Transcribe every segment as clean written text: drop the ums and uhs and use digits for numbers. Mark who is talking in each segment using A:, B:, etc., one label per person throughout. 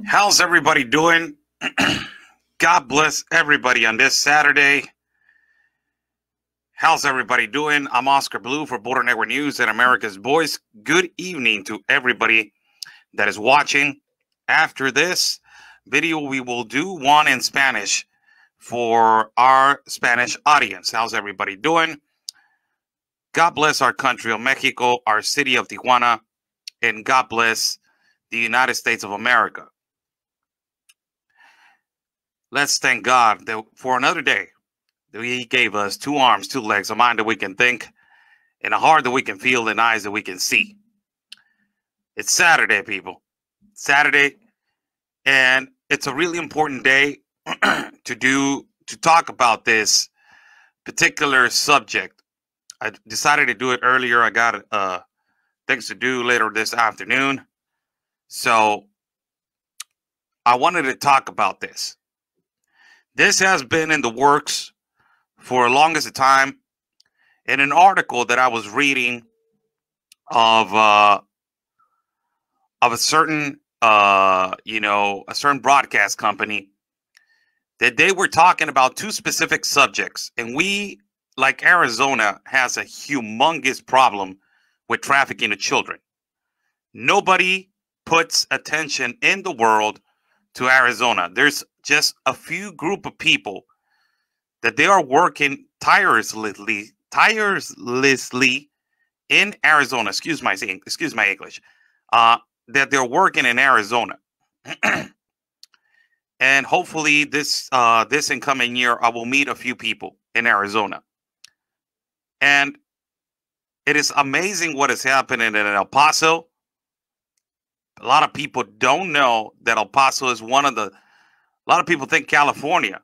A: How's everybody doing? God bless everybody on this Saturday. How's everybody doing? I'm Oscar Blue for Border Network News and America's Voice. Good evening to everybody that is watching. After this video, we will do one in Spanish for our Spanish audience. How's everybody doing? God bless our country of Mexico, our city of Tijuana, and God bless the United States of America. Let's thank God for another day that He gave us 2 arms, 2 legs, a mind that we can think, and a heart that we can feel, and eyes that we can see. It's Saturday, people. Saturday, and it's a really important day to talk about this particular subject. I decided to do it earlier. I got things to do later this afternoon, so I wanted to talk about this. This has been in the works for the longest time. In an article that I was reading of a certain, a certain broadcast company, that they were talking about 2 specific subjects. And we, like Arizona, has a humongous problem with trafficking of children. Nobody puts attention in the world to Arizona. There's just a few group of people that they are working tirelessly in Arizona. Excuse my English. That they're working in Arizona, and hopefully this incoming year I will meet a few people in Arizona. And it is amazing what is happening in El Paso. A lot of people don't know that El Paso is one of the. A lot of people think California.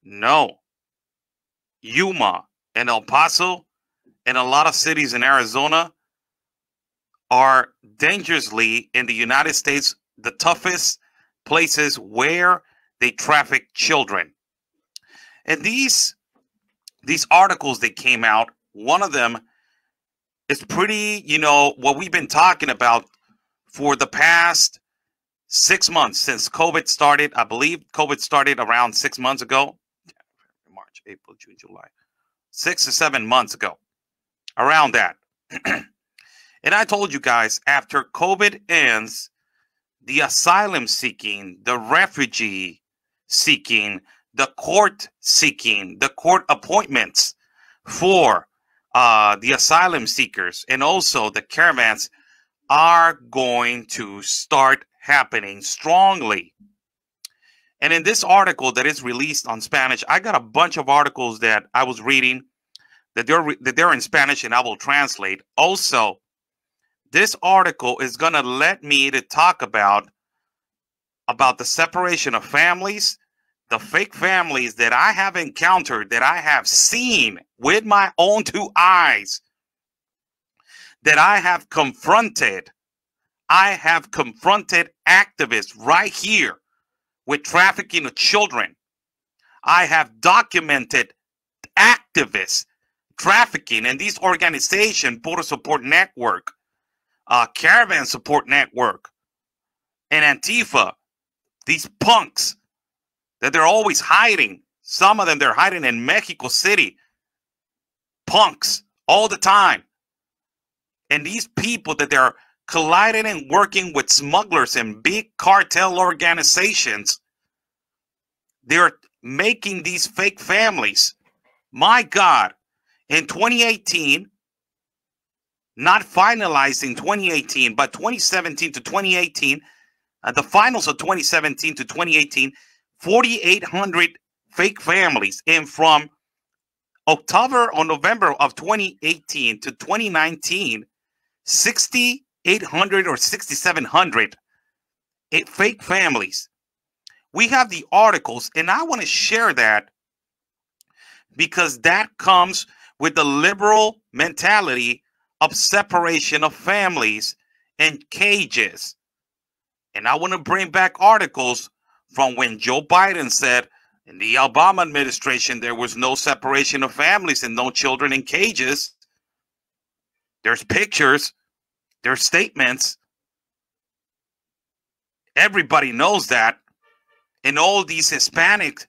A: No. Yuma and El Paso and a lot of cities in Arizona are dangerously, in the United States, the toughest places where they traffic children. And these articles that came out, one of them is pretty, what we've been talking about for the past 6 months since COVID started. I believe COVID started around 6 months ago. March, April, June, July. 6 or 7 months ago. Around that. And I told you guys, after COVID ends, the asylum seeking, the refugee seeking, the court seeking, the court appointments for the asylum seekers and also the caravans are going to start happening strongly. And in this article that is released on Spanish, I got a bunch of articles that I was reading that they're in Spanish, and I will translate. Also, this article is going to let me to talk about the separation of families, the fake families that I have encountered, that I have seen with my own 2 eyes, that I have confronted. I have confronted activists right here with trafficking of children. I have documented activists trafficking in these organizations, Border Support Network, Caravan Support Network, and Antifa, these punks that they're always hiding. Some of them, they're hiding in Mexico City. Punks all the time. And these people that they're colliding and working with smugglers and big cartel organizations, they're making these fake families. My God, in 2018, not finalized in 2018, but 2017 to 2018, the finals of 2017 to 2018, 4,800 fake families. And from October or November of 2018 to 2019, 6,800 or 6,700 fake families. We have the articles, and I want to share that because that comes with the liberal mentality of separation of families and cages. And I want to bring back articles from when Joe Biden said in the Obama administration there was no separation of families and no children in cages. There's pictures, there's statements. Everybody knows that. And all these Hispanic,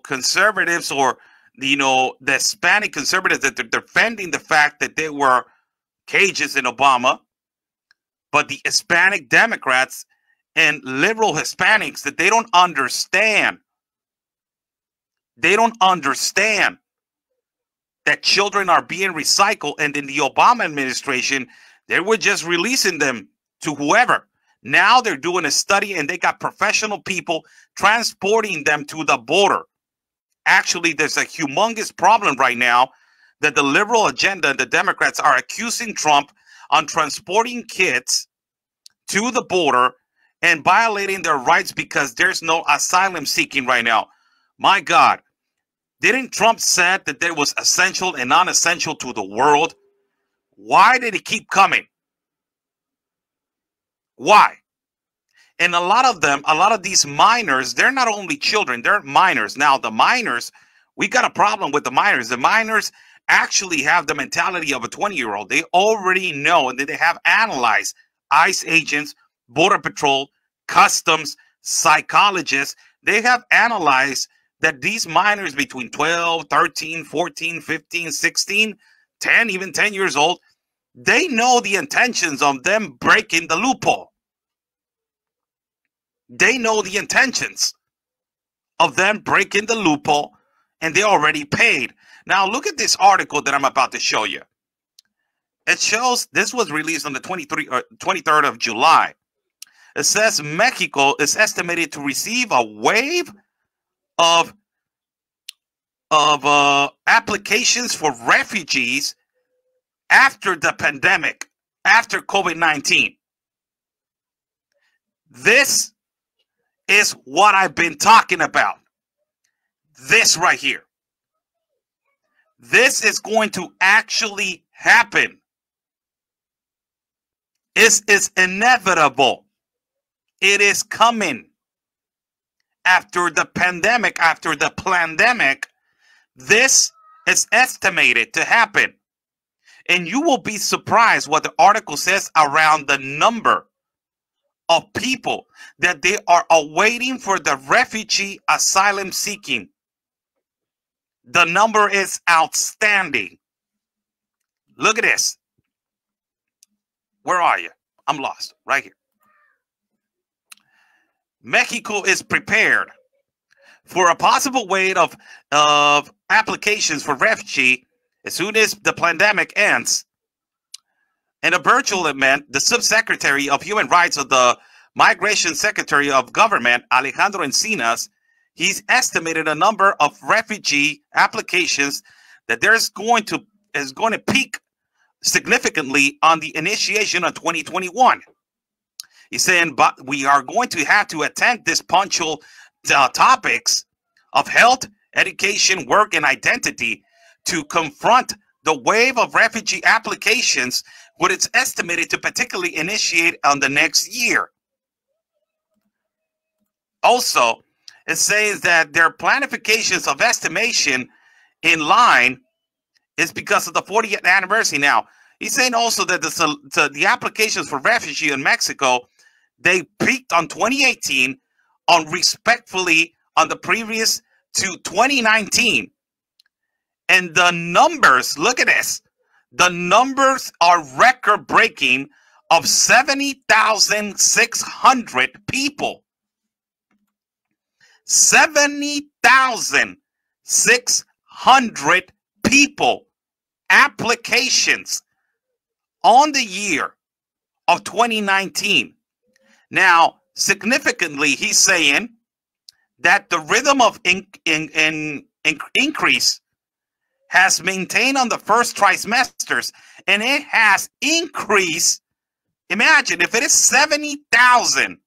A: conservatives, or, the Hispanic conservatives, that they're defending the fact that they were cages in Obama. But the Hispanic Democrats and liberal Hispanics, that they don't understand. They don't understand that children are being recycled. And in the Obama administration, they were just releasing them to whoever. Now they're doing a study, and they got professional people transporting them to the border. Actually, there's a humongous problem right now that the liberal agenda and the Democrats are accusing Trump on transporting kids to the border and violating their rights because there's no asylum seeking right now. My God, didn't Trump said that there was essential and non-essential to the world? Why did he keep coming? Why? And a lot of these minors, they're not only children, they're minors. Now, the minors, we got a problem with the minors. The minors actually have the mentality of a 20-year-old. They already know, and they have analyzed ICE agents, Border Patrol, Customs, psychologists. They have analyzed that these minors between 12, 13, 14, 15, 16, 10, even 10 years old, they know the intentions of them breaking the loophole. They know the intentions of them breaking the loophole, and they already paid. Now, look at this article that I'm about to show you. It shows, this was released on the 23rd of July. It says Mexico is estimated to receive a wave of applications for refugees after the pandemic, after COVID-19. This is what I've been talking about. This right here. This is going to actually happen. It is inevitable. It is coming. After the pandemic, this is estimated to happen. And you will be surprised what the article says around the number of people that they are awaiting for the refugee asylum seeking. The number is outstanding. Look at this. Where are you? I'm lost. Right here. Mexico is prepared for a possible wave of applications for refugee as soon as the pandemic ends. In a virtual event, the Subsecretary of Human Rights of the Migration Secretary of Government, Alejandro Encinas, he's estimated a number of refugee applications that is going to peak significantly on the initiation of 2021. He's saying, but we are going to have to attend this punctual topics of health, education, work, and identity to confront the wave of refugee applications, what it's estimated to particularly initiate on the next year. Also, it says that their planifications of estimation in line is because of the 40th anniversary. Now, he's saying also that the applications for refugee in Mexico, they peaked on 2018 on respectfully on the previous to 2019. And the numbers, look at this. The numbers are record breaking of 70,600 people. 70,600 people applications on the year of 2019. Now, significantly, he's saying that the rhythm of increase has maintained on the first trimesters, and it has increased. Imagine if it is 70,000.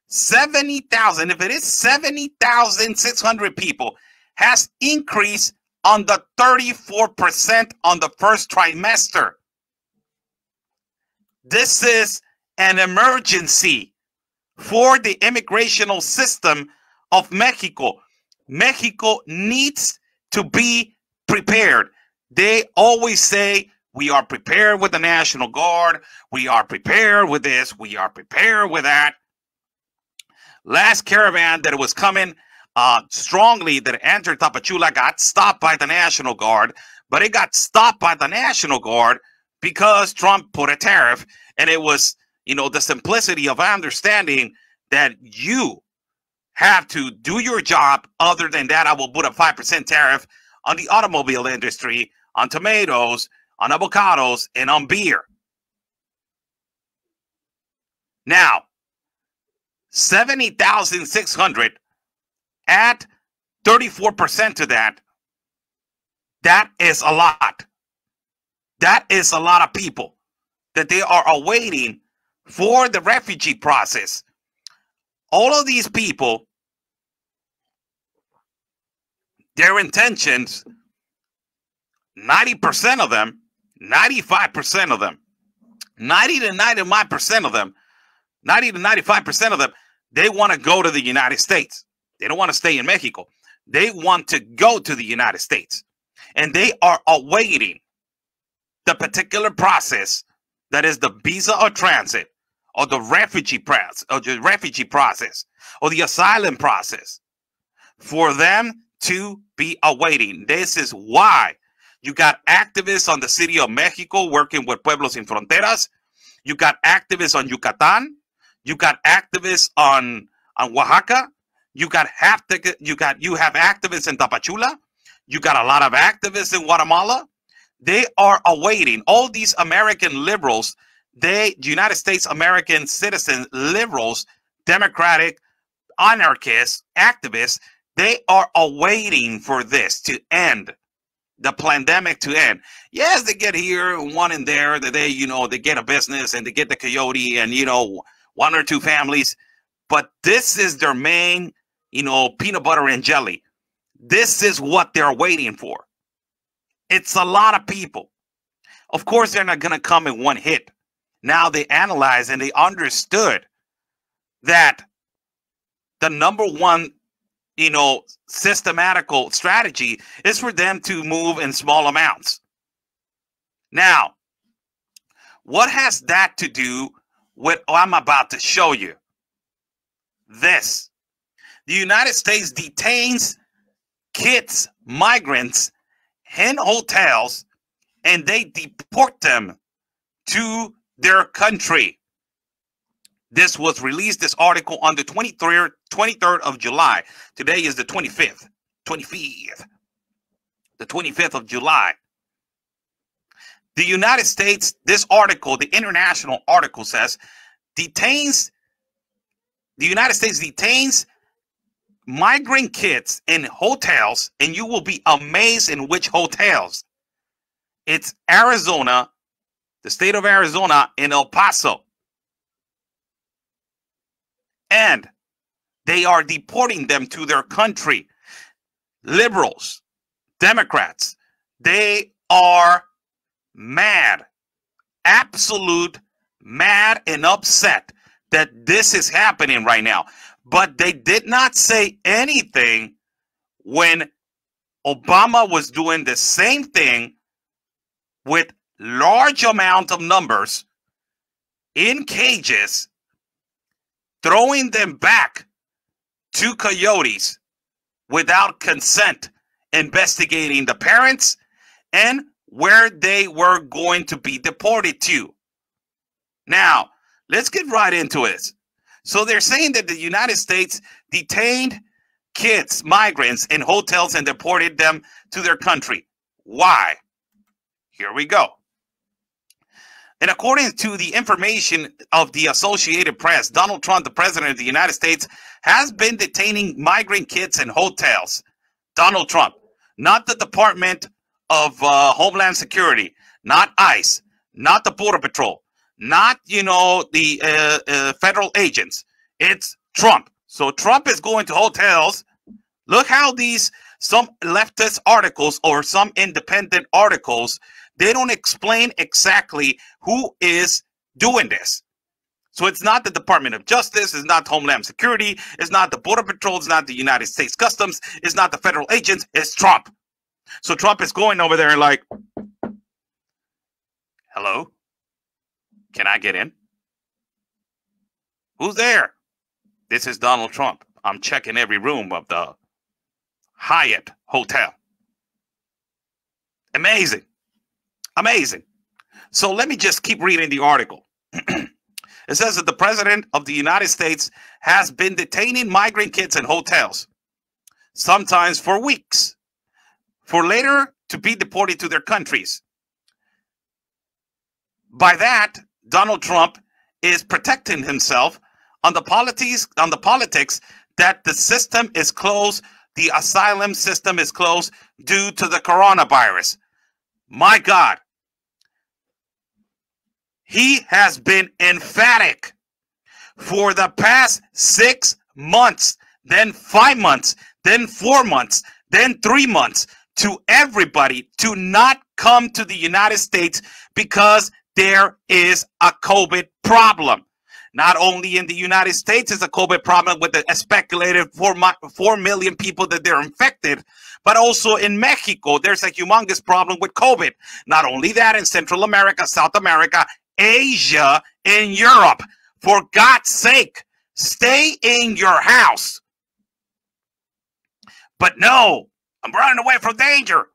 A: 70,000, if it is 70,600 people, has increased on the 34% on the first trimester. This is an emergency for the immigrational system of Mexico. Mexico needs to be prepared. They always say, we are prepared with the National Guard. We are prepared with this. We are prepared with that. Last caravan that was coming strongly that entered Tapachula got stopped by the National Guard, but it got stopped by the National Guard because Trump put a tariff, and it was, the simplicity of understanding that you have to do your job. Other than that, I will put a 5% tariff on the automobile industry, on tomatoes, on avocados, and on beer. Now, 70,600 at 34% to that. That is a lot. That is a lot of people that they are awaiting for the refugee process. All of these people, their intentions, 90% of them, 95% of them, 90 to 95% of them, 90 to 95% of them, they want to go to the United States. They don't want to stay in Mexico. They want to go to the United States. And they are awaiting the particular process that is the visa or transit, or the refugee process, or the asylum process, for them to be awaiting. This is why you got activists on the city of Mexico working with Pueblos Sin Fronteras. You got activists on Yucatan. You got activists on Oaxaca. You have activists in Tapachula. You got a lot of activists in Guatemala. They are awaiting. All these American liberals, United States American citizens, liberals, democratic, anarchists, activists, they are awaiting for this to end, the pandemic to end. Yes, they get here, one in there, that they get a business and they get the coyote and, one or two families. But this is their main, peanut butter and jelly. This is what they're waiting for. It's a lot of people. Of course, they're not going to come in one hit. Now they analyze and they understood that the number one, systematical strategy is for them to move in small amounts. Now, what has that to do with what I'm about to show you? This. The United States detains kids, migrants, in hotels, and they deport them to their country. This was released, this article, on the 23rd of July. Today is the 25th. The 25th of July. The United States, this article, the international article says, the United States detains migrant kids in hotels, and you will be amazed in which hotels. It's Arizona, the state of Arizona, in El Paso. And they are deporting them to their country. Liberals, Democrats, they are mad, absolute mad and upset that this is happening right now. But they did not say anything when Obama was doing the same thing with large amount of numbers in cages, throwing them back to coyotes without consent, investigating the parents and where they were going to be deported to. Now, let's get right into it. So they're saying that the United States detained kids, migrants, in hotels and deported them to their country. Why? Here we go. And according to the information of the Associated Press, Donald Trump, the president of the United States, has been detaining migrant kids in hotels. Donald Trump, not the Department of Homeland Security, not ICE, not the Border Patrol, not, the federal agents. It's Trump. So Trump is going to hotels. Look how some leftist articles or some independent articles, they don't explain exactly who is doing this. So it's not the Department of Justice, it's not Homeland Security, it's not the Border Patrol, it's not the United States Customs, it's not the federal agents, it's Trump. So Trump is going over there and like, hello, can I get in? Who's there? This is Donald Trump. I'm checking every room of the Hyatt Hotel. Amazing. Amazing. So let me just keep reading the article. It says that the president of the United States has been detaining migrant kids in hotels, sometimes for weeks, for later to be deported to their countries. By that, Donald Trump is protecting himself on the politics that the system is closed, the asylum system is closed due to the coronavirus. My God. He has been emphatic for the past 6 months, then 5 months, then 4 months, then 3 months to everybody to not come to the United States because there is a COVID problem. Not only in the United States is a COVID problem with a speculated 4 million people that they're infected, but also in Mexico, there's a humongous problem with COVID. Not only that, in Central America, South America, Asia, and Europe. For God's sake, stay in your house. But no, I'm running away from danger.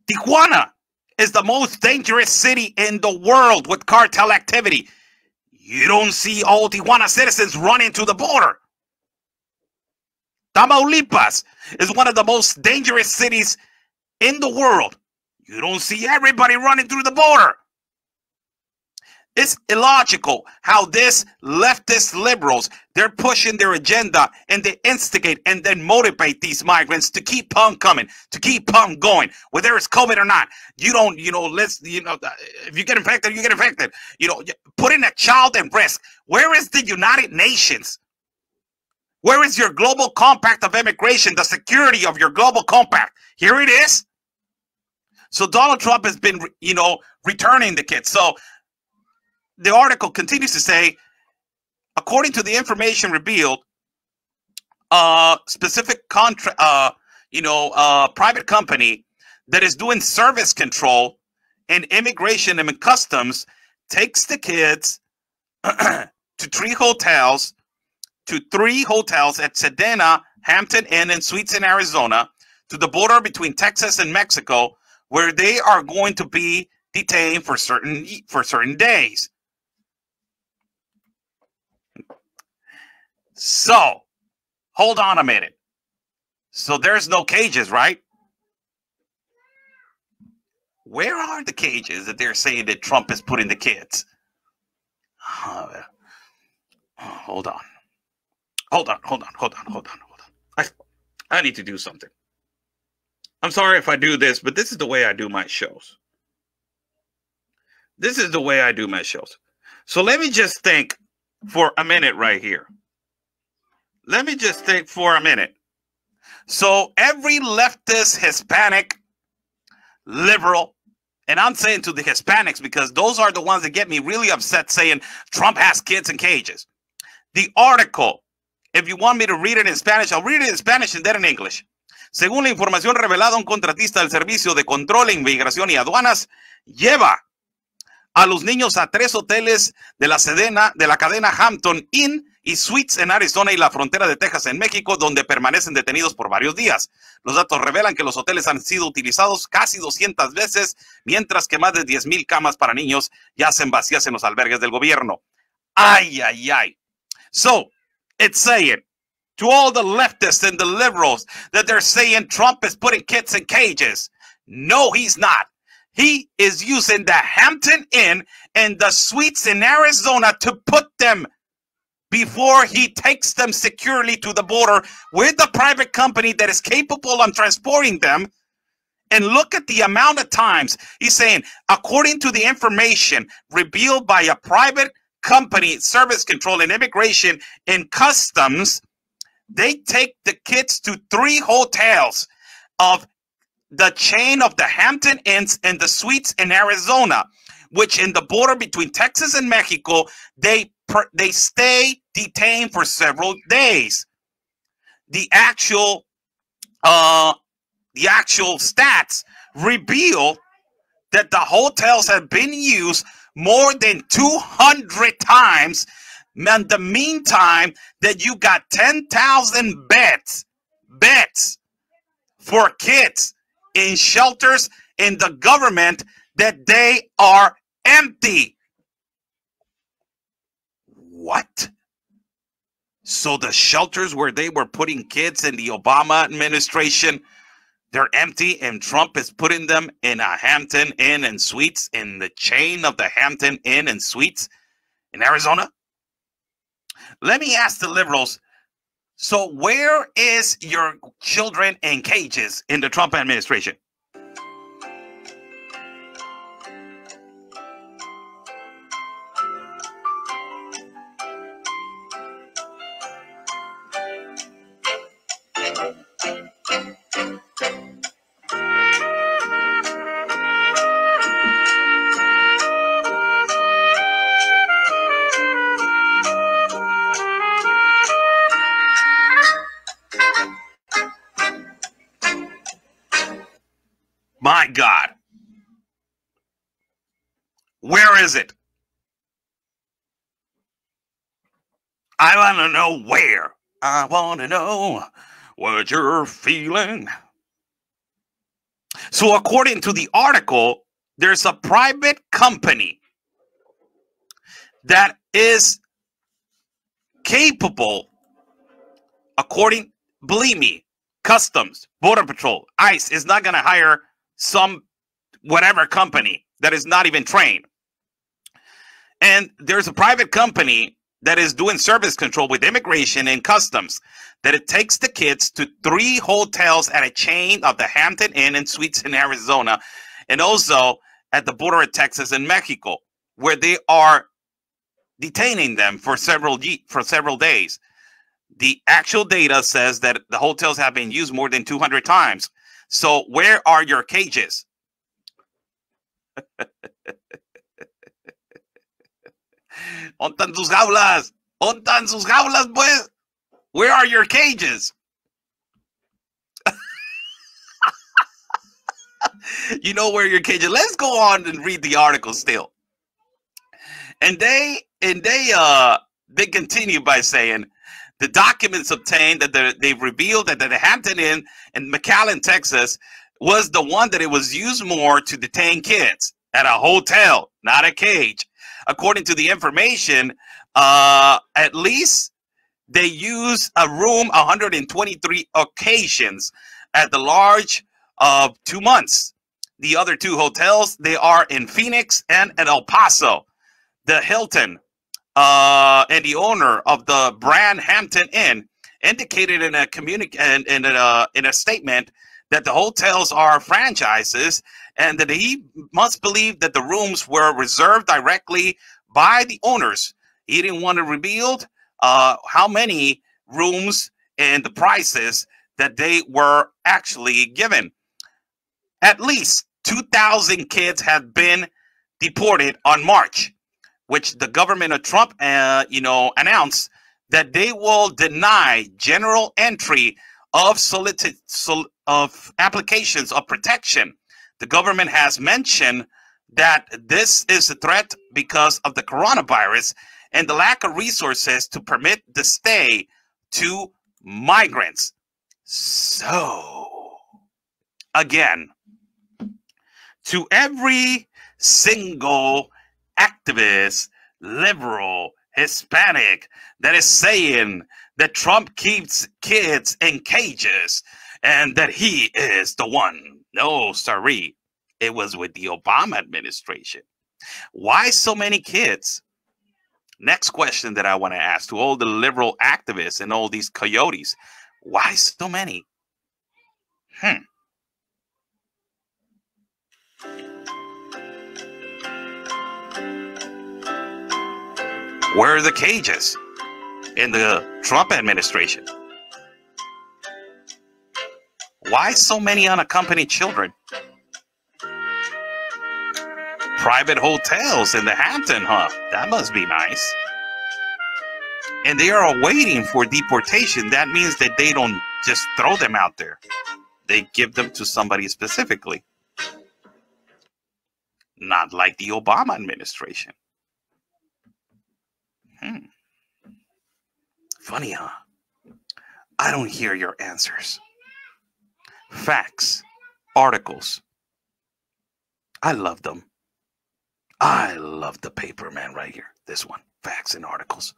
A: Tijuana is the most dangerous city in the world with cartel activity. You don't see all Tijuana citizens running to the border. Tamaulipas is one of the most dangerous cities in the world. You don't see everybody running through the border. It's illogical how this leftist liberals, they're pushing their agenda and they instigate and then motivate these migrants to keep on coming, to keep on going, whether it's COVID or not. You don't, if you get infected, you get infected. Putting a child at risk. Where is the United Nations? Where is your global compact of immigration, the security of your global compact? Here it is. So Donald Trump has been, returning the kids. So the article continues to say, according to the information revealed, specific private company that is doing service control and immigration and customs takes the kids to three hotels at Sedena, Hampton Inn, and Suites in Arizona, to the border between Texas and Mexico, where they are going to be detained for certain days. So, hold on a minute. So there's no cages, right? Where are the cages that they're saying that Trump is putting the kids? Hold on. I need to do something. I'm sorry if I do this, but this is the way I do my shows. So let me just think for a minute right here. So every leftist, Hispanic, liberal, and I'm saying to the Hispanics because those are the ones that get me really upset saying Trump has kids in cages. The article, if you want me to read it in Spanish, I'll read it in Spanish and then in English. Según la información revelada, un contratista del Servicio de Control, Inmigración y Aduanas lleva a los niños a 3 hoteles de la cadena Hampton Inn y Suites en Arizona y la frontera de Texas en México, donde permanecen detenidos por varios días. Los datos revelan que los hoteles han sido utilizados casi 200 veces, mientras que más de 10,000 camas para niños yacen vacías en los albergues del gobierno. Ay, ay, ay. So, it's saying to all the leftists and the liberals that they're saying Trump is putting kids in cages. No, he's not. He is using the Hampton Inn and the Suites in Arizona to put them before he takes them securely to the border with the private company that is capable of transporting them. And look at the amount of times he's saying, according to the information revealed by a private company, Service Control and Immigration and Customs, they take the kids to 3 hotels of the chain of the Hampton Inns and the Suites in Arizona, which in the border between Texas and Mexico, they stay detained for several days. The actual stats reveal that the hotels have been used more than 200 times In the meantime, that you got 10,000 beds for kids in shelters in the government that they are empty. What? So the shelters where they were putting kids in the Obama administration, they're empty, and Trump is putting them in a Hampton Inn and Suites, in the chain of the Hampton Inn and Suites in Arizona? Let me ask the liberals, so where is your children in cages in the Trump administration? My God. Where is it? I want to know where. I want to know what you're feeling. So according to the article, there's a private company that is capable, believe me, Customs, Border Patrol, ICE is not going to hire some whatever company that is not even trained. And there's a private company that is doing service control with immigration and customs, that it takes the kids to 3 hotels at a chain of the Hampton Inn and Suites in Arizona, and also at the border of Texas and Mexico, where they are detaining them for several days. The actual data says that the hotels have been used more than 200 times. So where are your cages? ¿Dónde están sus jaulas? ¿Dónde están sus jaulas, pues? Where are your cages? You know where your cages. Let's go on and read the article still. And they continue by saying, the documents obtained that they revealed that the Hampton Inn in McAllen, Texas, was the one that it was used more to detain kids at a hotel, not a cage. According to the information, at least they used a room 123 occasions at the large of 2 months. The other 2 hotels, they are in Phoenix and in El Paso. The Hilton and the owner of the brand Hampton Inn indicated in a statement that the hotels are franchises, and that he must believe that the rooms were reserved directly by the owners. He didn't want to reveal how many rooms and the prices that they were actually given. At least 2,000 kids have been deported on March, which the government of Trump, announced that they will deny general entry of applications of protection. The government has mentioned that this is a threat because of the coronavirus and the lack of resources to permit the stay to migrants. So, again, to every single activist, liberal, Hispanic that is saying that Trump keeps kids in cages and that he is the one. No, sorry. It was with the Obama administration. Why so many kids? Next question that I want to ask to all the liberal activists and all these coyotes. Why so many? Where are the cages in the Trump administration? Why so many unaccompanied children? Private hotels in the Hampton, huh? That must be nice. And they are waiting for deportation. That means that they don't just throw them out there. They give them to somebody specifically. Not like the Obama administration. Funny, huh? I don't hear your answers. Facts, articles. I love them. I love the paper, man, right here. This one, facts and articles.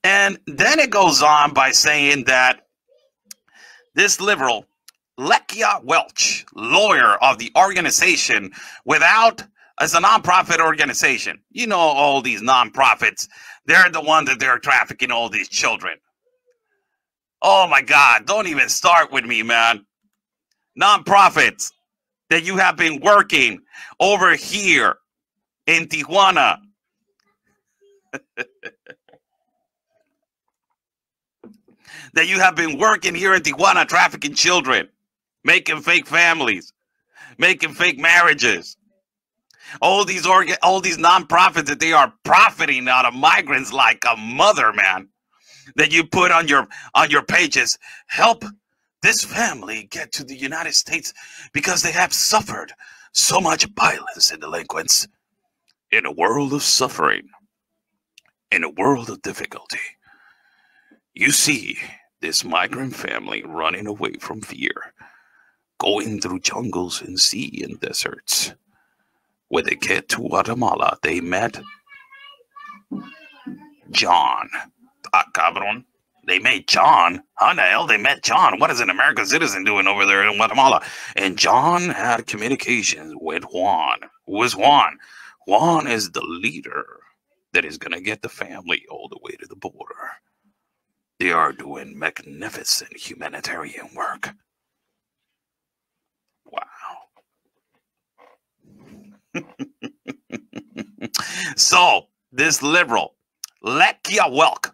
A: And then it goes on by saying that this liberal, Lekia Welch, lawyer of the organization Without, as a nonprofit organization. You know, all these nonprofits, they're the ones that they're trafficking all these children. Oh my God, don't even start with me, man. Nonprofits that you have been working over here in Tijuana. That you have been working here in Tijuana trafficking children, making fake families, making fake marriages. All these nonprofits that they are profiting out of migrants like a mother, man. That you put on your pages, help this family get to the United States because they have suffered so much violence and delinquence. In a world of suffering, in a world of difficulty, you see this migrant family running away from fear, going through jungles and sea and deserts. When they get to Guatemala, they met John. Cabron. They met John. How the hell they met John? What is an American citizen doing over there in Guatemala? And John had communications with Juan. Who is Juan? Juan is the leader that is going to get the family all the way to the border. They are doing magnificent humanitarian work. Wow. So, this liberal, Lekia Welch,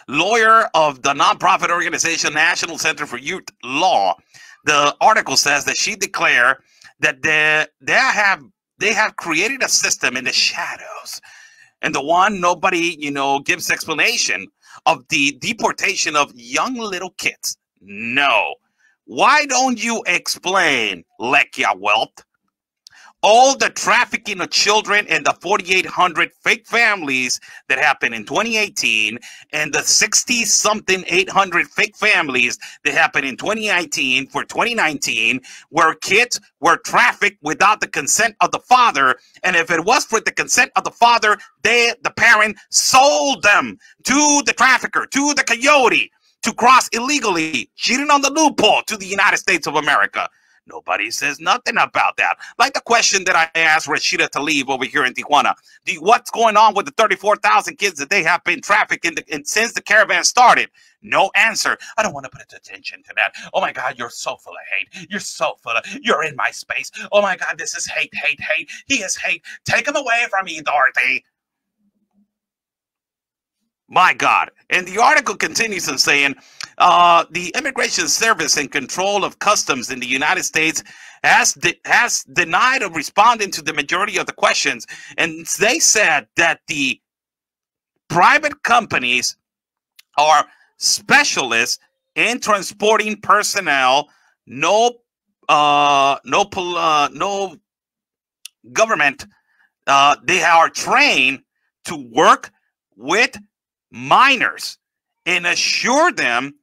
A: lawyer of the nonprofit organization National Center for Youth Law, the article says that she declared that they have created a system in the shadows, and the one nobody gives explanation of the deportation of young little kids. No, why don't you explain, Lekia Welch? All the trafficking of children and the 4,800 fake families that happened in 2018 and the 60-something 800 fake families that happened in 2019 for 2019, where kids were trafficked without the consent of the father. And if it was with the consent of the father, the parent sold them to the trafficker, to the coyote, to cross illegally, cheating on the loophole to the United States of America. Nobody says nothing about that. Like the question that I asked Rashida Tlaib over here in Tijuana. What's going on with the 34,000 kids that they have been trafficked since the caravan started? No answer. I don't want to put attention to that. Oh my God, you're so full of hate. You're in my space. Oh my God, this is hate, hate, hate. He is hate. Take him away from me, Dorothy. My God. And the article continues in saying, the Immigration Service and Control of Customs in the United States has denied of responding to the majority of the questions. And they said that the private companies are specialists in transporting personnel, no government. They are trained to work with minors and assure them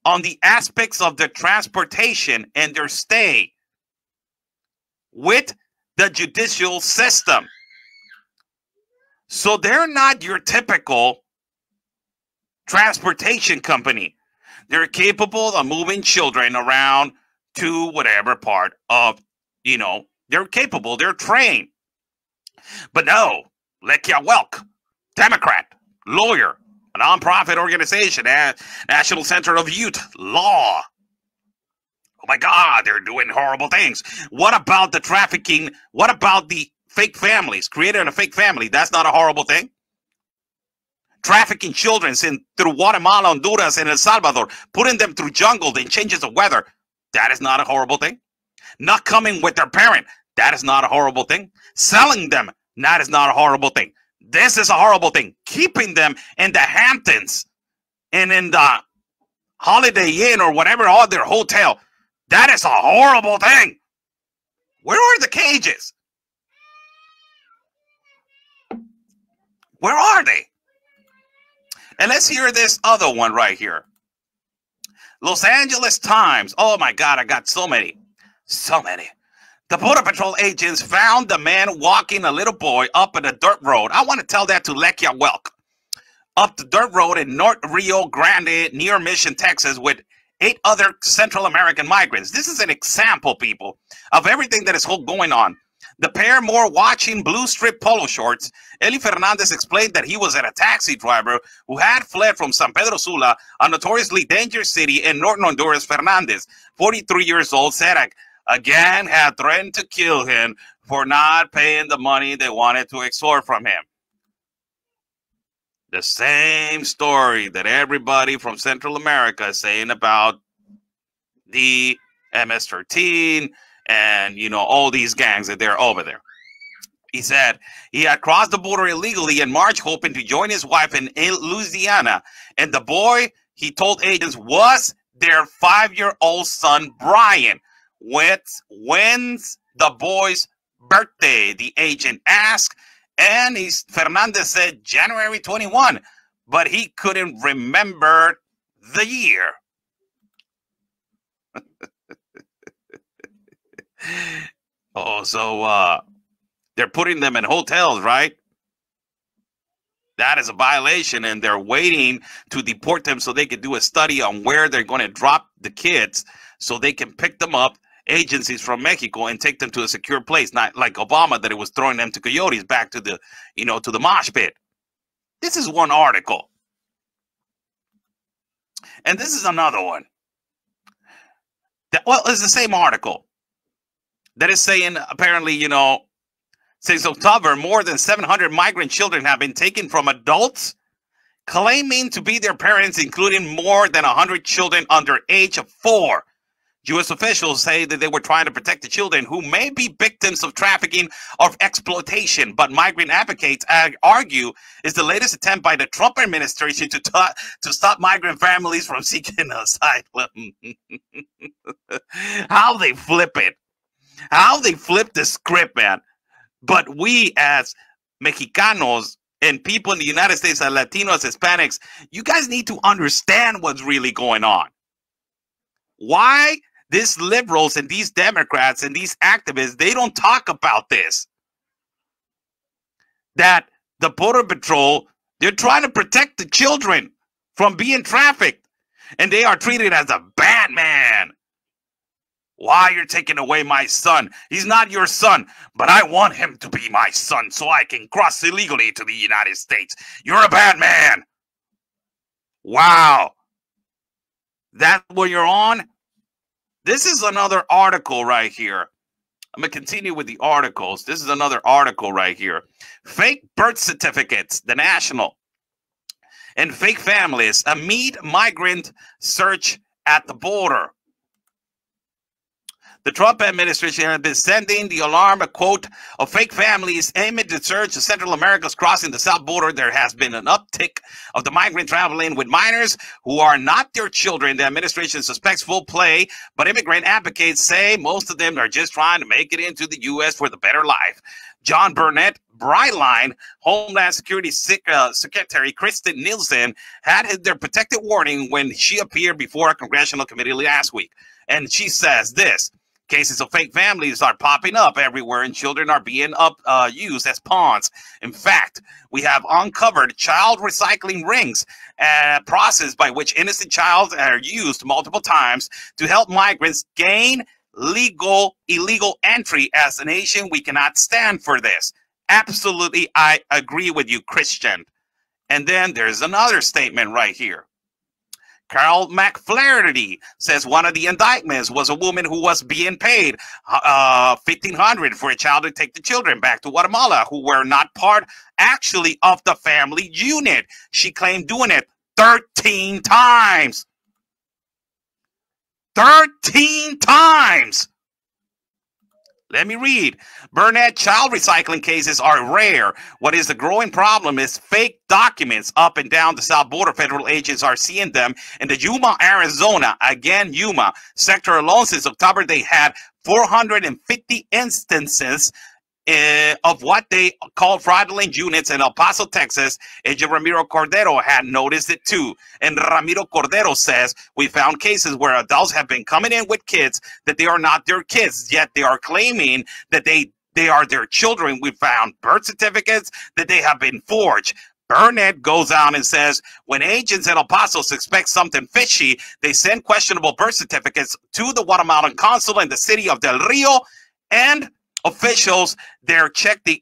A: on the aspects of their transportation and their stay with the judicial system. So they're not your typical transportation company. They're capable of moving children around to whatever part of, they're capable, they're trained. But no, Lekia Welch, Democrat, lawyer, a nonprofit organization, National Center of Youth Law. Oh my God, they're doing horrible things. What about the trafficking? What about the fake families? Creating a fake family, that's not a horrible thing. Trafficking children through Guatemala, Honduras, and El Salvador, putting them through jungle, then changes of weather, that is not a horrible thing. Not coming with their parent, that is not a horrible thing. Selling them, that is not a horrible thing. This is a horrible thing. Keeping them in the Hamptons and in the Holiday Inn or whatever other hotel, that is a horrible thing. Where are the cages? Where are they? And let's hear this other one right here. Los Angeles Times. Oh my God, I got so many. So many. The Border Patrol agents found the man walking a little boy up a dirt road. I want to tell that to Lekia Welk. Up the dirt road in North Rio Grande near Mission, Texas, with 8 other Central American migrants. This is an example, people, of everything that is going on. The pair more watching blue strip polo shorts. Eli Fernandez explained that he was a taxi driver who had fled from San Pedro Sula, a notoriously dangerous city in northern Honduras. Fernandez, 43 years old, said again had threatened to kill him for not paying the money they wanted to extort from him. The same story that everybody from Central America is saying about the MS-13 and, you know, all these gangs that they're over there. He said he had crossed the border illegally in March, hoping to join his wife in Louisiana. And the boy, he told agents, was their 5-year-old son, Brian. When's the boy's birthday? The agent asked. And Fernandez said January 21, but he couldn't remember the year. Oh, so they're putting them in hotels, right? That is a violation, and they're waiting to deport them so they can do a study on where they're going to drop the kids so they can pick them up, agencies from Mexico, and take them to a secure place, not like Obama, that it was throwing them to coyotes back to the, you know, to the mosh pit. This is one article. And this is another one. Well, it's the same article that is saying, apparently, you know, since October, more than 700 migrant children have been taken from adults claiming to be their parents, including more than 100 children under age of 4. U.S. officials say that they were trying to protect the children who may be victims of trafficking or exploitation, but migrant advocates argue is the latest attempt by the Trump administration to stop migrant families from seeking asylum. How they flip it. How they flip the script, man. But we as Mexicanos and people in the United States, as Latinos, Hispanics, you guys need to understand what's really going on. Why these liberals and these Democrats and these activists, they don't talk about this. That the Border Patrol, they're trying to protect the children from being trafficked. And they are treated as a bad man. Why you're taking away my son? He's not your son, but I want him to be my son so I can cross illegally to the United States. You're a bad man. Wow. That's what you're on? This is another article right here. I'm going to continue with the articles. This is another article right here. Fake birth certificates, the National. And fake families amid migrant search at the border. The Trump administration has been sending the alarm, a quote, of fake families aiming to search the Central Americas crossing the south border. There has been an uptick of the migrant traveling with minors who are not their children. The administration suspects full play, but immigrant advocates say most of them are just trying to make it into the U.S. for the better life. John Burnett Brightline, Homeland Security Secretary Kristen Nielsen had their protected warning when she appeared before a congressional committee last week. And she says this. Cases of fake families are popping up everywhere, and children are being used as pawns. In fact, we have uncovered child recycling rings, a process by which innocent children are used multiple times to help migrants gain illegal entry. As a nation, we cannot stand for this. Absolutely, I agree with you, Christian. And then there's another statement right here. Carol McFlaherty says one of the indictments was a woman who was being paid $1,500 for a child to take the children back to Guatemala who were not part actually of the family unit. She claimed doing it 13 times. 13 times. Let me read. Burnett, child recycling cases are rare. What is the growing problem is fake documents up and down the south border. Federal agents are seeing them in the Yuma, Arizona. Again, Yuma sector alone since October, they had 450 instances of what they called fraudulent units in El Paso, Texas. Agent Ramiro Cordero had noticed it too. And Ramiro Cordero says, we found cases where adults have been coming in with kids that they are not their kids, yet they are claiming that they are their children. We found birth certificates that they have been forged. Burnett goes on and says, when agents at El Paso suspect something fishy, they send questionable birth certificates to the Guatemalan consul in the city of Del Rio, and officials there check the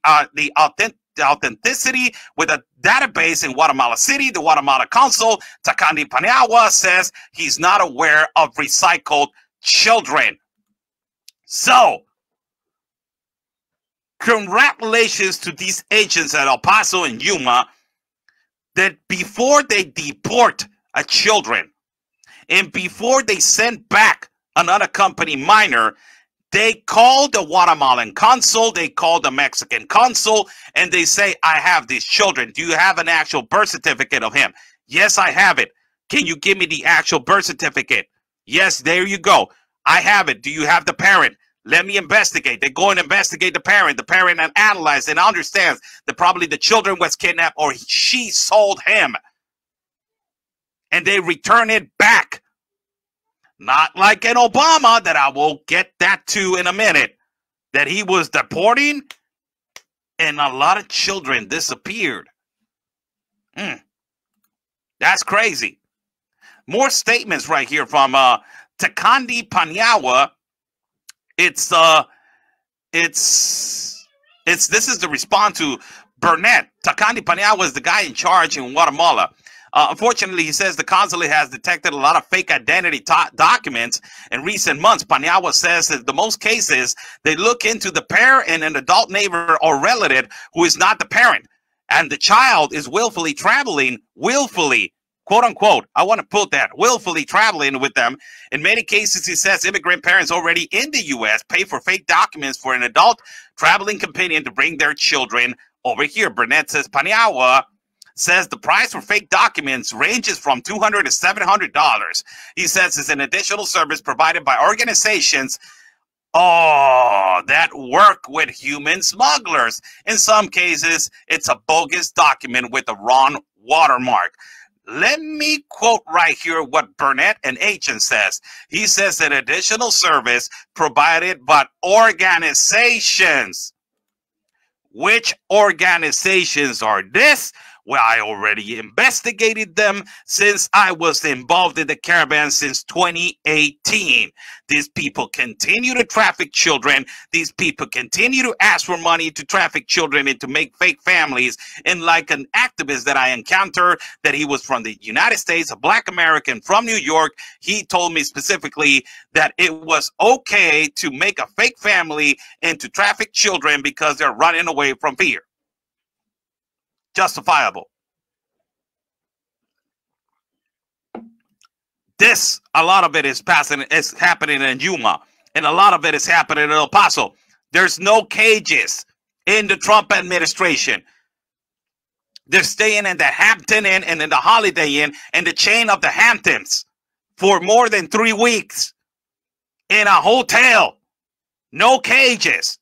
A: authenticity with a database in Guatemala City. The Guatemala consul, Takandi Paniagua, says he's not aware of recycled children. So, congratulations to these agents at El Paso and Yuma, that before they deport a children and before they send back an unaccompanied minor, they call the Guatemalan consul, they call the Mexican consul, and they say, I have these children. Do you have an actual birth certificate of him? Yes, I have it. Can you give me the actual birth certificate? Yes, there you go. I have it. Do you have the parent? Let me investigate. They go and investigate the parent. The parent and analyze and understands that probably the children was kidnapped or she sold him. And they return it back. Not like in Obama, that I will get that to in a minute, that he was deporting and a lot of children disappeared. That's crazy. More statements right here from Takandi Paniagua. This is the response to Burnett. Takandi Paniagua is the guy in charge in Guatemala. Unfortunately, he says the consulate has detected a lot of fake identity documents in recent months. Paniagua says that the most cases, they look into the parent and an adult neighbor or relative who is not the parent. And the child is willfully traveling, quote unquote, I want to put that, willfully traveling with them. In many cases, he says immigrant parents already in the U.S. pay for fake documents for an adult traveling companion to bring their children over here. Burnett says Paniagua says the price for fake documents ranges from $200 to $700. He says it's an additional service provided by organizations that work with human smugglers. In some cases, it's a bogus document with a wrong watermark. Let me quote right here what Burnett, an agent, says. He says an additional service provided by organizations. Which organizations are this? Well, I already investigated them since I was involved in the caravan since 2018. These people continue to traffic children. These people continue to ask for money to traffic children and to make fake families. And like an activist that I encountered, that he was from the United States, a Black American from New York, he told me specifically that it was okay to make a fake family and to traffic children because they're running away from fear. Justifiable. A lot of it is happening in Yuma, and a lot of it is happening in El Paso. There's no cages in the Trump administration. They're staying in the Hampton Inn and in the Holiday Inn and the chain of the Hamptons for more than 3 weeks in a hotel. No cages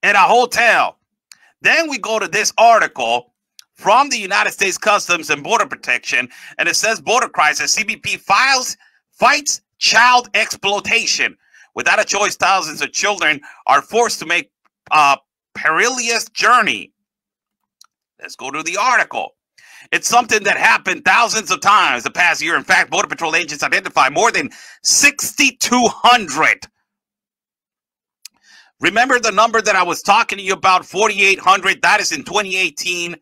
A: in a hotel. Then we go to this article from the United States Customs and Border Protection, and it says border crisis, CBP fights child exploitation. Without a choice, thousands of children are forced to make a perilous journey. Let's go to the article. It's something that happened thousands of times the past year. In fact, Border Patrol agents identified more than 6,200. Remember the number that I was talking to you about, 4,800? That is in 2018.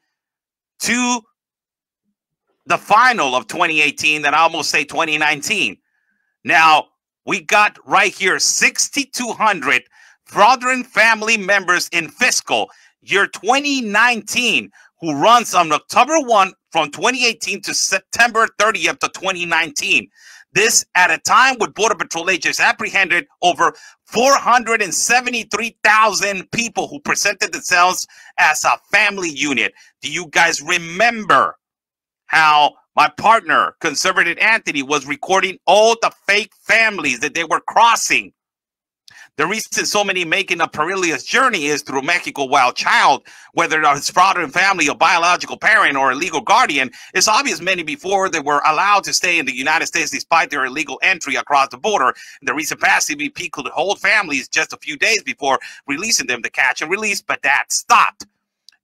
A: To the final of 2018, that I almost say 2019. Now, we got right here 6,200 fraudulent family members in fiscal year 2019 who runs on October 1 from 2018 to September 30th of 2019. This at a time when Border Patrol agents apprehended over 473,000 people who presented themselves as a family unit. Do you guys remember how my partner, Conservative Anthony, was recording all the fake families that they were crossing? The reason so many making a perilous journey is through Mexico while child, whether it's father and family, a biological parent, or a legal guardian. It's obvious many before they were allowed to stay in the United States despite their illegal entry across the border. In the recent past, CBP could hold families just a few days before releasing them to catch and release, but that stopped.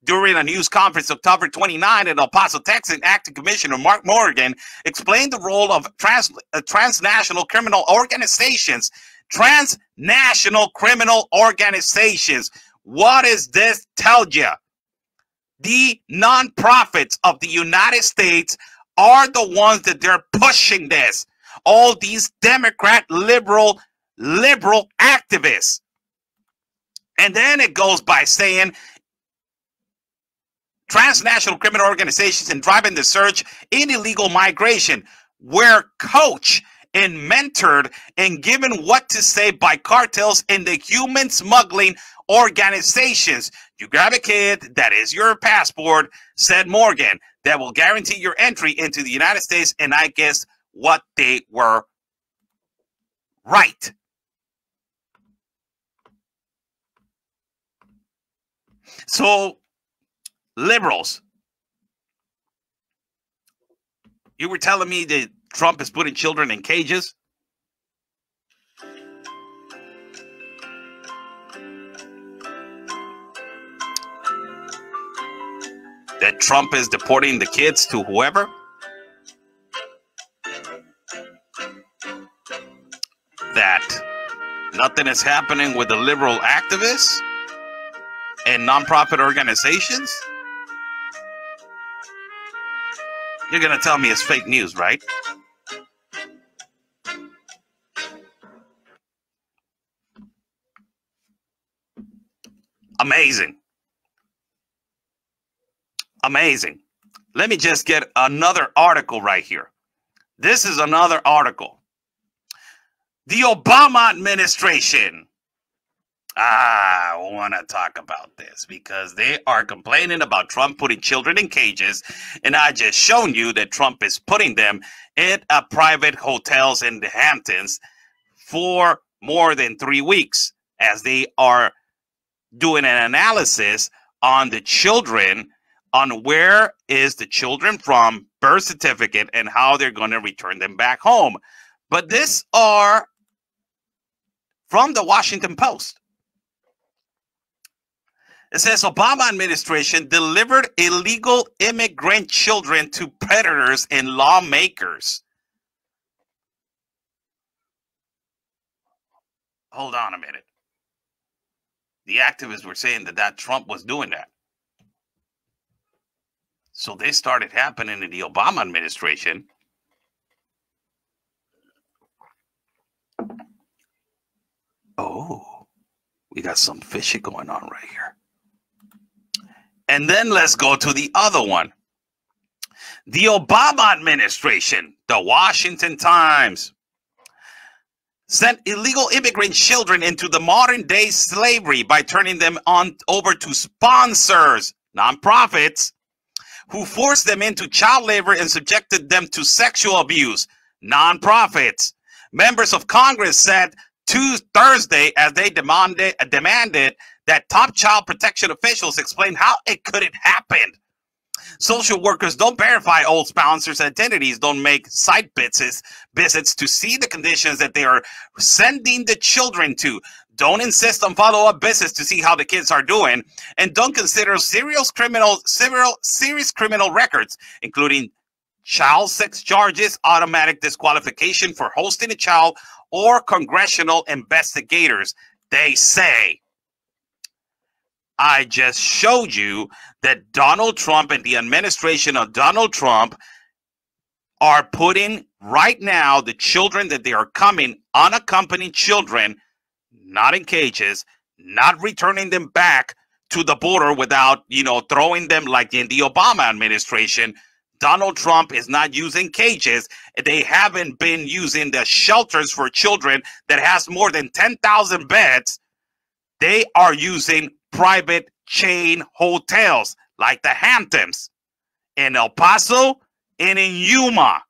A: During a news conference October 29 in El Paso, Texas, Acting Commissioner Mark Morgan explained the role of transnational criminal organizations. Transnational criminal organizations. What does this tell you? The nonprofits of the United States are the ones that they're pushing this. All these Democrat, liberal activists. And then it goes by saying transnational criminal organizations and driving the surge in illegal migration were coached and mentored and given what to say by cartels and the human smuggling organizations. You grab a kid, that is your passport, said Morgan, that will guarantee your entry into the United States. And I guess what they were right. So, liberals, you were telling me that Trump is putting children in cages? That Trump is deporting the kids to whoever? That nothing is happening with the liberal activists and nonprofit organizations? You're going to tell me it's fake news, right? Amazing. Amazing. Let me just get another article right here. This is another article. The Obama administration. I want to talk about this because they are complaining about Trump putting children in cages. And I just shown you that Trump is putting them in private hotels in the Hamptons for more than 3 weeks as they are doing an analysis on the children, on where is the children from, birth certificate, and how they're going to return them back home. But these are from the Washington Post. It says Obama administration delivered illegal immigrant children to predators and lawmakers. Hold on a minute. The activists were saying that Trump was doing that. So they started happening in the Obama administration. Oh, we got some fishy going on right here. And then let's go to the other one. The Obama administration, the Washington Times, sent illegal immigrant children into the modern day slavery by turning them over to sponsors, nonprofits, who forced them into child labor and subjected them to sexual abuse, nonprofits. Members of Congress said Thursday as they demanded that top child protection officials explain how it could have happened. Social workers don't verify old sponsors' identities, don't make site visits to see the conditions that they are sending the children to, don't insist on follow-up visits to see how the kids are doing, and don't consider serious criminal records, including child sex charges, automatic disqualification for hosting a child, or congressional investigators. They say. I just showed you that Donald Trump and the administration of Donald Trump are putting right now the children that they are coming, unaccompanied children, not in cages, not returning them back to the border without, throwing them like in the Obama administration. Donald Trump is not using cages. They haven't been using the shelters for children that has more than 10,000 beds. They are using private chain hotels like the Hamptons in El Paso and in Yuma.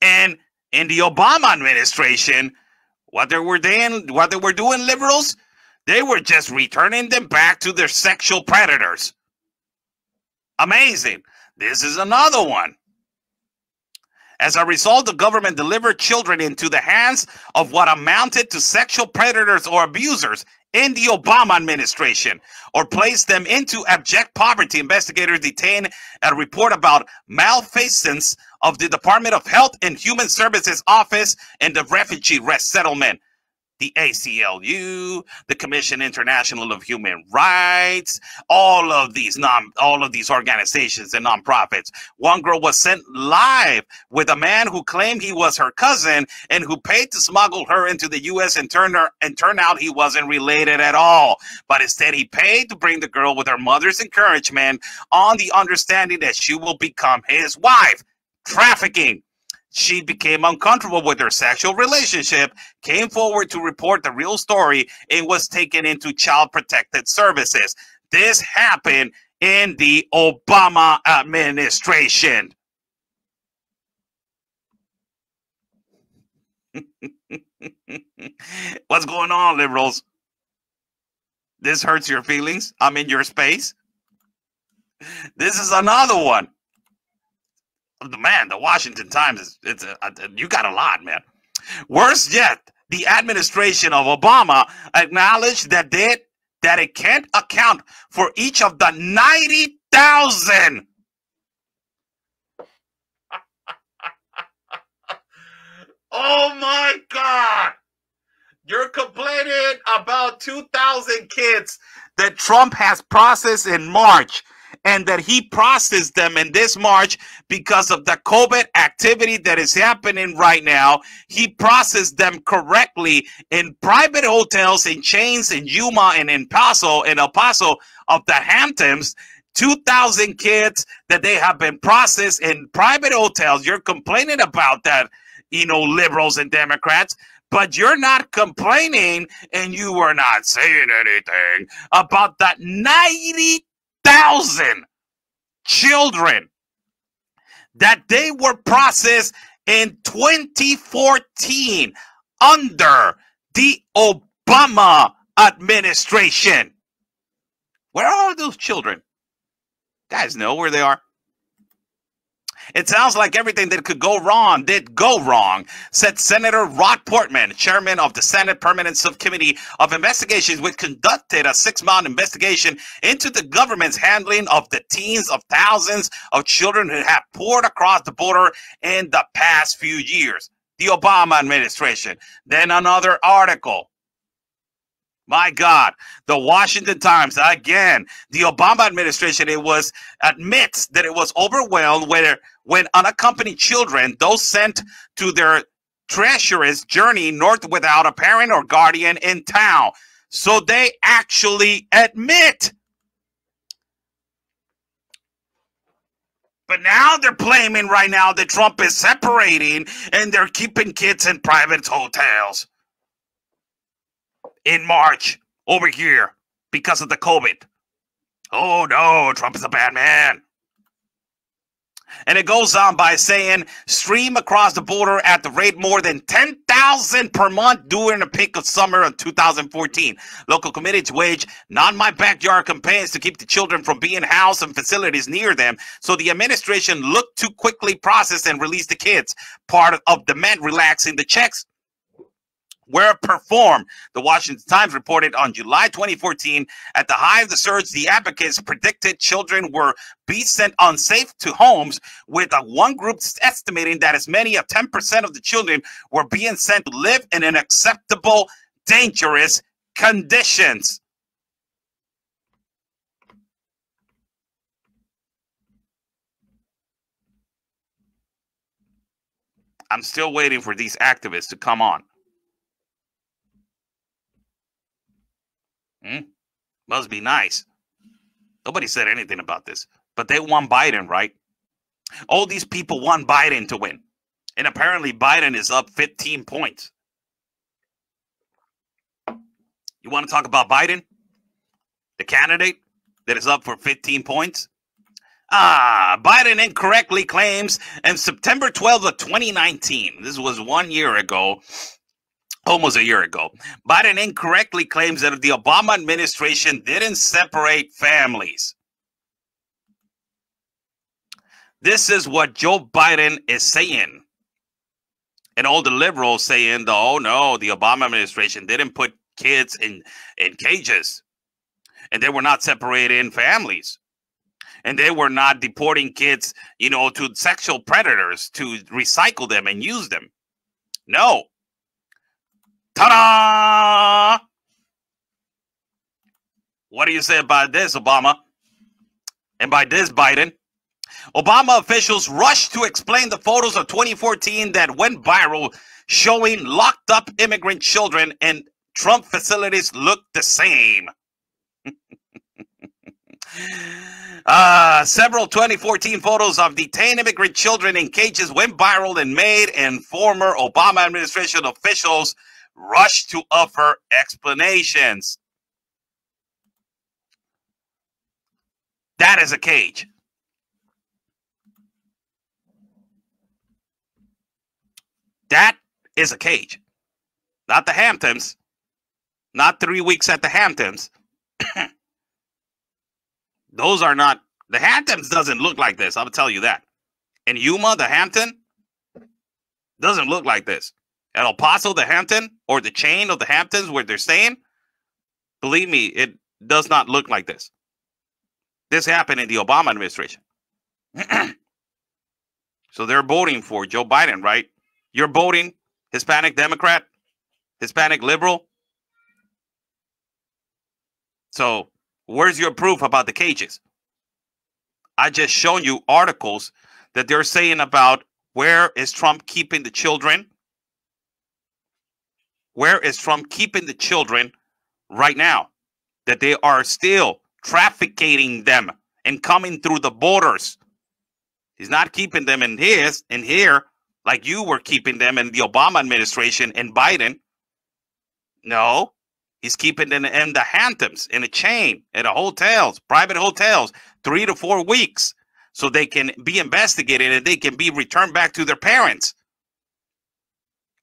A: And in the Obama administration, What they were doing, liberals, they were just returning them back to their sexual predators. Amazing. This is another one. As a result, the government delivered children into the hands of what amounted to sexual predators or abusers in the Obama administration, or placed them into abject poverty. Investigators detained a report about malfeasance of the Department of Health and Human Services office in the refugee resettlement. The ACLU, the Commission International of Human Rights, all of these organizations and nonprofits. One girl was sent live with a man who claimed he was her cousin and who paid to smuggle her into the U.S. and turned out he wasn't related at all. But instead, he paid to bring the girl with her mother's encouragement on the understanding that she will become his wife. Trafficking. She became uncomfortable with her sexual relationship, came forward to report the real story, and was taken into Child Protective Services. This happened in the Obama administration. What's going on, liberals? This hurts your feelings? I'm in your space. This is another one. Man, the Washington Times, you got a lot, man. Worse yet, the administration of Obama acknowledged that it can't account for each of the 90,000 oh my God. You're complaining about 2,000 kids that Trump has processed in March, and that he processed them in this March because of the COVID activity that is happening right now. He processed them correctly in private hotels and chains in Yuma and in El Paso of the Hamptons. 2,000 kids that they have been processed in private hotels. You're complaining about that, liberals and Democrats. But you're not complaining, and you were not saying anything about that 90,000 children that they were processed in 2014 under the Obama administration. Where are those children? Guys know where they are. It sounds like everything that could go wrong did go wrong, said Senator Rod Portman, chairman of the Senate Permanent Subcommittee of Investigations, which conducted a 6-month investigation into the government's handling of the teens of thousands of children who have poured across the border in the past few years. The Obama administration. Then another article. My God, the Washington Times, again, the Obama administration, admits that it was overwhelmed when unaccompanied children, those sent to their treacherous journey north without a parent or guardian in town. So they actually admit. But now they're claiming right now that Trump is separating and they're keeping kids in private hotels. In March, over here, because of the COVID. Oh no, Trump is a bad man. And it goes on by saying, stream across the border at the rate more than 10,000 per month during the peak of summer of 2014. Local committees wage not my backyard campaigns to keep the children from being housed in facilities near them. So the administration looked to quickly process and release the kids. Part of the men relaxing the checks were performed. The Washington Times reported on July 2014, at the height of the surge, the advocates predicted children were being sent unsafe to homes, with one group estimating that as many as 10% of the children were being sent to live in unacceptable, dangerous conditions. I'm still waiting for these activists to come on. Must be nice. Nobody said anything about this, but they want Biden, right? All these people want Biden to win. And apparently Biden is up 15 points. You want to talk about Biden? The candidate that is up for 15 points? Biden incorrectly claims on September 12th of 2019, this was 1 year ago, almost a year ago. Biden incorrectly claims that the Obama administration didn't separate families. This is what Joe Biden is saying. And all the liberals saying, oh no, the Obama administration didn't put kids in cages. And they were not separating families. And they were not deporting kids, to sexual predators to recycle them and use them. No. Ta-da! What do you say about this, Obama? And by this, Biden? Obama officials rushed to explain the photos of 2014 that went viral, showing locked up immigrant children and Trump facilities look the same. Several 2014 photos of detained immigrant children in cages went viral in May, and former Obama administration officials rushed to offer explanations. That is a cage. That is a cage. Not the Hamptons. Not 3 weeks at the Hamptons. Those are not. The Hamptons doesn't look like this. I'll tell you that. In Yuma, the Hampton doesn't look like this. At El Paso, the Hampton, or the chain of the Hamptons where they're staying, believe me, it does not look like this. This happened in the Obama administration. So they're voting for Joe Biden, right? You're voting Hispanic Democrat, Hispanic liberal. So where's your proof about the cages? I just shown you articles that they're saying about where is Trump keeping the children? Where is Trump keeping the children right now? That they are still trafficking them and coming through the borders. He's not keeping them in here like you were keeping them in the Obama administration and Biden. No, he's keeping them in the Hamptons, in a chain, at hotels, private hotels, 3 to 4 weeks, so they can be investigated and they can be returned back to their parents.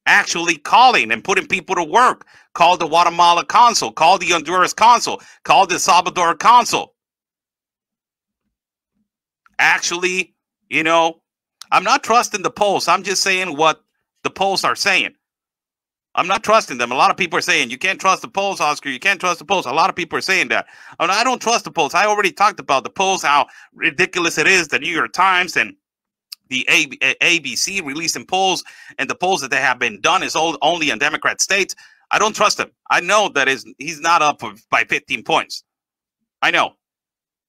A: Actually calling and putting people to work. Call the Guatemala consul, call the Honduras consul, call the Salvador consul. Actually, I'm not trusting the polls. I'm just saying what the polls are saying. I'm not trusting them. A lot of people are saying, you can't trust the polls, Oscar. You can't trust the polls. A lot of people are saying that. I don't trust the polls. I already talked about the polls, how ridiculous it is. The New York Times and the ABC releasing polls, and the polls that they have been done is only in Democrat states. I don't trust him. I know that he's not up by 15 points. I know.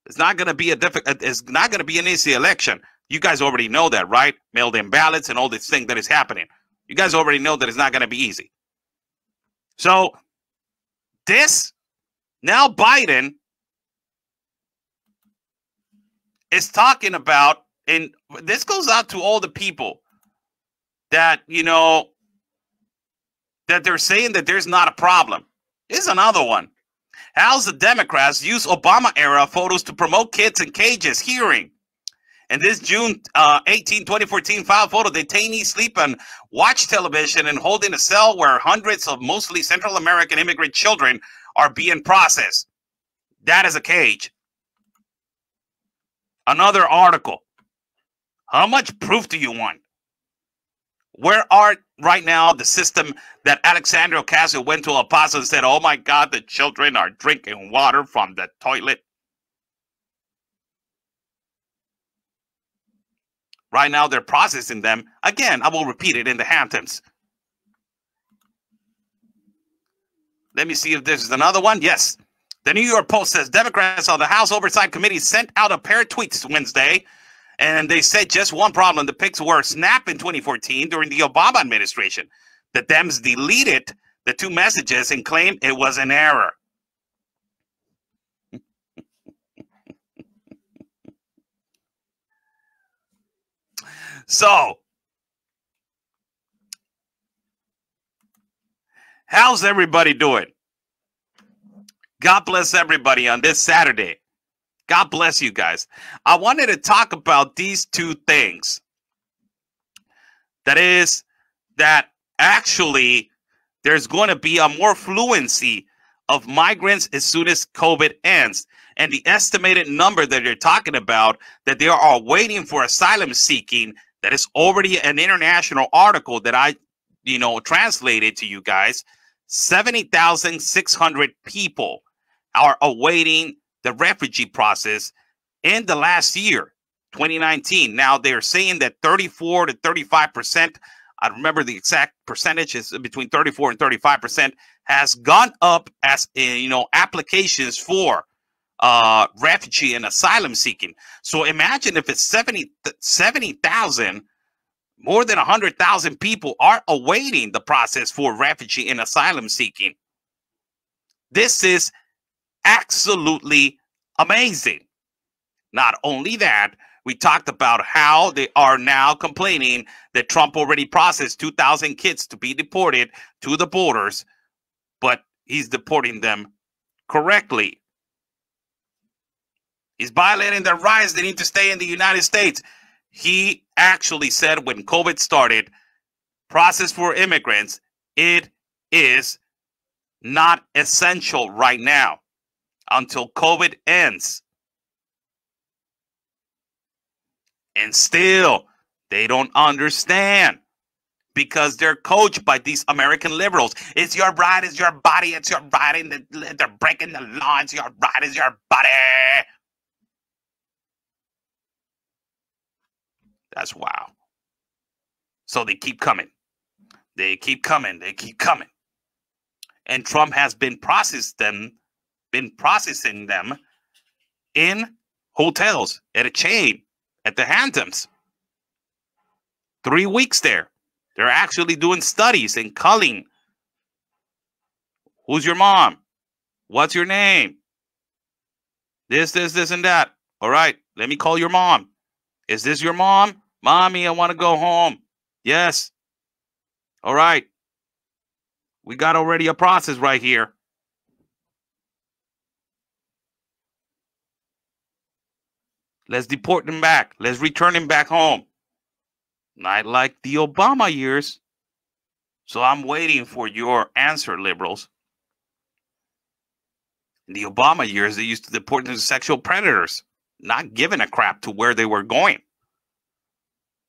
A: It's not going to be it's not going to be an easy election. You guys already know that, right? Mailed-in ballots and all this thing that is happening. You guys already know that it's not going to be easy. So now Biden is talking about, and this goes out to all the people that, that they're saying that there's not a problem. Here's another one. How's the Democrats use Obama-era photos to promote kids in cages hearing? In this June 18, 2014 file photo, detainees sleep and watch television and hold in a cell where hundreds of mostly Central American immigrant children are being processed. That is a cage. Another article. How much proof do you want? Where are right now the system that Alexandria Ocasio went to El Paso and said, oh my God, the children are drinking water from the toilet? Right now, they're processing them. Again, I will repeat it, in the Hamptons. Let me see if this is another one. Yes. The New York Post says Democrats on the House Oversight Committee sent out a pair of tweets Wednesday, and they said just one problem. The pics were snapped in 2014 during the Obama administration. The Dems deleted the two messages and claimed it was an error. So, how's everybody doing? God bless everybody on this Saturday. God bless you guys. I wanted to talk about these two things. That actually there's going to be a more fluency of migrants as soon as COVID ends. And the estimated number that you're talking about, that they are waiting for asylum seeking, that is already an international article that I, translated to you guys. 70,600 people are awaiting the refugee process in the last year, 2019. Now they're saying that 34 to 35%, I remember the exact percentage is between 34 and 35%, has gone up as applications for refugee and asylum seeking. So imagine if it's 70,000, more than 100,000 people are awaiting the process for refugee and asylum seeking. This is absolutely amazing. Not only that, we talked about how they are now complaining that Trump already processed 2,000 kids to be deported to the borders, but he's deporting them correctly. He's violating their rights. They need to stay in the United States. He actually said when COVID started, process for immigrants, it is not essential right now until COVID ends. And still, they don't understand because they're coached by these American liberals. It's your right, it's your body, it's your right. And they're breaking the law. It's your right, it's your body. That's wow. So they keep coming. They keep coming. They keep coming. And Trump has been processing them in hotels at a chain at the Hamptons. 3 weeks there. They're actually doing studies and culling. Who's your mom? What's your name? This, and that. All right, let me call your mom. Is this your mom? Mommy, I want to go home. Yes. All right. We got already a process right here. Let's deport them back. Let's return them back home. Not like the Obama years. So I'm waiting for your answer, liberals. In the Obama years, they used to deport them as sexual predators, not giving a crap to where they were going.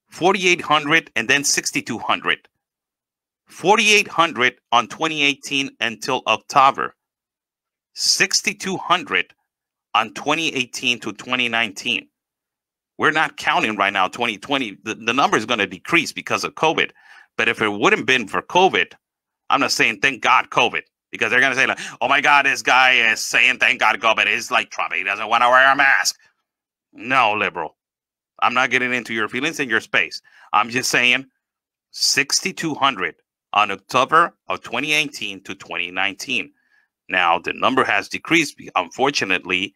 A: 4,800 and then 6,200. 4,800 on 2018 until October. 6,200 on 2018 to 2019. We're not counting right now 2020. The number is going to decrease because of COVID. But if it wouldn't have been for COVID, I'm not saying thank God COVID, because they're going to say, like, oh my God, this guy is saying thank God COVID. It's like Trump. He doesn't want to wear a mask. No, liberal. I'm not getting into your feelings and your space. I'm just saying 6,200 on October of 2018 to 2019. Now, the number has decreased, unfortunately,